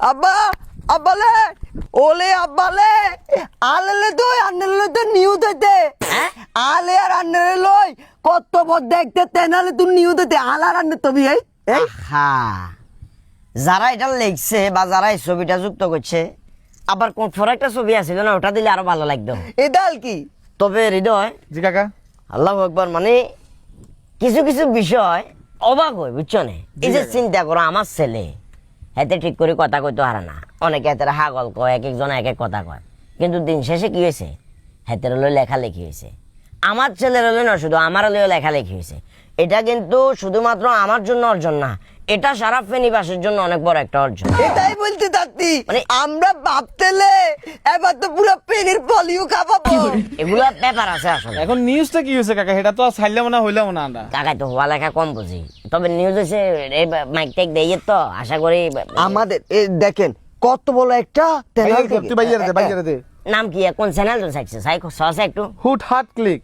আব্বা আব্বালে ওলে আব্বালে আলেলে তো আন্নেলে তো নিউজ হইতে আলে আর আন্নেলে লই কত বড় দেখতে তেনালে তুই নিউজ হইতে আলার আন্নে তবি এই হ্যাঁ, যারা এটা লিখছে বা যারা এই ছবিটা যুক্ত করছে আবার কোন একটা ছবি আছিল না, ওটা দিলে আরো ভালো লাগতো। এদাল কি তবে হৃদয় জি কাকা, আল্লাহু আকবার, মানে কিছু কিছু বিষয় অবাক হয়, বুঝছো না? এই যে চিন্তা করো, আমার ছেলে হাতে ঠিক করে কথা কইতে হারে না, অনেকে হাতের হাগল কয়, এক একজন এক এক কথা কয়, কিন্তু দিন শেষে কি হয়েছে, হাতের হলো লেখালেখি হয়েছে। আমার ছেলের হলে না, শুধু আমার হলেও লেখালেখি হয়েছে। এটা কিন্তু শুধুমাত্র আমার জন্য অর্জন না, এটা সারা ফেনীবাসীর জন্য অনেক বড় একটা অর্জন। এটাই বলতে চাচ্ছি, মানে- আমরা ভাবতেলে এবার তো পুরো পেনের পলিও খাওয়াবো। এগুলা ব্যাপার আছে আসলে। এখন নিউজটা কি হয়েছে কাকা? এটা তো আর ছাইলাম না, হইলাম না আমরা। কাকাই তো হওয়া লেখা কম বুঝি, তবে নিউজ হয়েছে এই মাইক টাইক দিয়ে তো আশা করি। আমাদের দেখেন কত বড় একটা তেনাল থেকে। তুই বাইরে দে। নাম কি, কোন চ্যানেল তো চাইছে সহসা একটু? হুটহাট ক্লিক।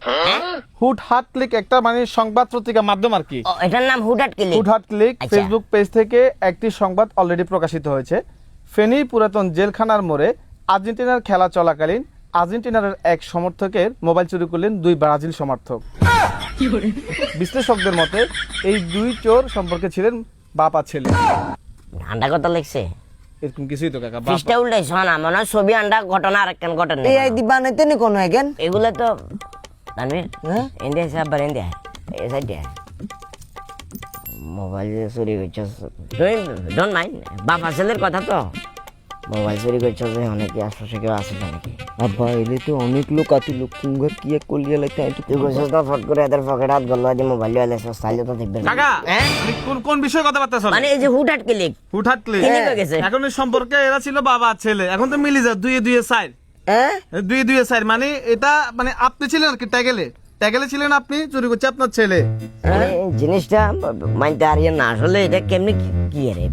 হুটহাট ক্লিক একটা মানে সংবাদ পত্রিকা মাধ্যম আর কি। ও, এটার নাম হুটহাট ক্লিক। হুটহাট ক্লিক আচ্ছা। ফেসবুক পেজ থেকে একটি সংবাদ অলরেডি প্রকাশিত হয়েছে। ফেনীর পুরাতন জেলখানার মোড়ে আর্জেন্টিনার খেলা চলাকালীন আর্জেন্টিনার এক সমর্থকের মোবাইল চুরি করলেন দুই ব্রাজিল সমর্থক। বিশ্লেষকদের মতে এই দুই চোর সম্পর্কে ছিলেন বাপ আর ছেলে। আন্ডা কথা লিখছে, এরকম কিছুই তো কাকা। ফিসটা উল্টাইছ না, মনে হয় ছবি আন্ডা ঘটনা আর একখান ঘটনা। এই আইডি বানাইতে নি কোন এখন এগুলো তো তানভীর হ্যাঁ? ইন্ডিয়া হিসাব বার ইন্ডিয়া এই সাইডে মোবাইল চুরি করছো, ডোন্ট মাইন্ড, বাবা ছেলের কথা তো। মোবাইল চুরি করছো যে অনেকে আশপাশে কেউ আছে নাকি? আব্বা এলে তো অনেক লোক আতি লোক কুঙ্গার কি এক কলিয়া লাইতে আইতো তুই কইছিস না ফট করে এদের পকেট হাত গল্লা দিয়ে মোবাইল লয়ে আইছিস, তাইলে তো দেখবেন। কাকা হ্যাঁ? মানে কোন বিষয়ে কথাবার্তা চলে? মানে এই যে হুটহাট ক্লিক হুটহাট ক্লিক কিনে কই গেছে? এখন এই সম্পর্কে এরা ছিল বাবা আর ছেলে, এখন তো মিলি যায় দুয়ে সাইড। হ্যাঁ দুয়ে সাইড মানে এটা মানে আপনি ছিলেন আর কি ট্যাগেলে ছিলেন আপনি, চুরি করছে আপনার ছেলে। মানে জিনিসটা মাইনতে আর ইয়ে না, আসলে এটা কেমনি কি রে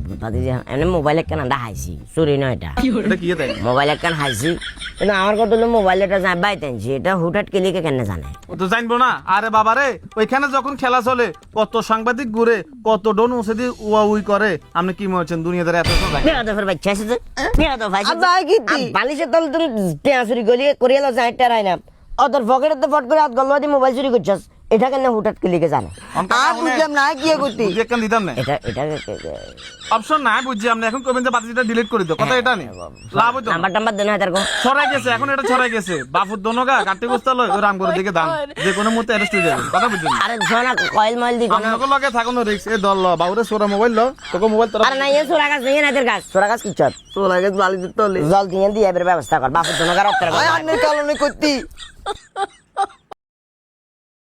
এমনি মোবাইল একখান আন্ডা হাইছি, চুরি নয় এটা, এটা কি তাই? মোবাইল একখান হাইছি, কিন্তু আমার কথা হলো মোবাইল এটা যাই বাইতে আনছি, এটা হুটহাট ক্লিকে কেন জানে? ও তো জানবো না। আরে বাবা রে, ওইখানে যখন খেলা চলে কত সাংবাদিক ঘুরে, কত ডন ওসে দিয়ে উয়া উই করে, আপনি কি মনে হচ্ছেন দুনিয়াদার এত সব? বেয়াদফের বাচ্চা এসেছে, বেয়াদফ আইছে। আব্বা, কি তুই? বালিশের তলে তুমি টেয়া চুরি করিয়ে লো যায় টেরাই না, ওদের পকেটে ফট করে হাত গল্লা দিয়ে মোবাইল চুরি করছস, এটা কেন হুটহাট ক্লিকে জানে? আর বুঝলাম না কি করতে বুঝি একখান দিতাম না, এটা অপশন না বুঝছি। আপনি এখন কবেন যে বাতিটা ডিলিট করে দিও, কথা এটা নেই, লাভ হইতো না। নাম্বার টাম্বার দেন হয় তার কো। ছড়াই গেছে, এখন এটা ছড়াই গেছে। বাপুর দনগা কাটি বস্তা লয় ওই রামগড়ের দিকে দাম, যে কোনো মুহূর্তে অ্যারেস্ট হয়ে যাবে, কথা বুঝছেন? আরে সোনা কয়েল ময়েল দি কোন? আপনাকে লগে থাকুন রিক্স। এ দল ল বাবুরে সোরা মোবাইল ল, তোকে মোবাইল তোরা। আরে না এই সোরা গাছ নেই না এদের গাছ, সোরা গাছ কি চত তোলা গেছে বালি তলে জল দিয়ে দিয়ে এর ব্যবস্থা কর, বাপুর জন্য গার অত্তর আয় আন্নের কারণে করতি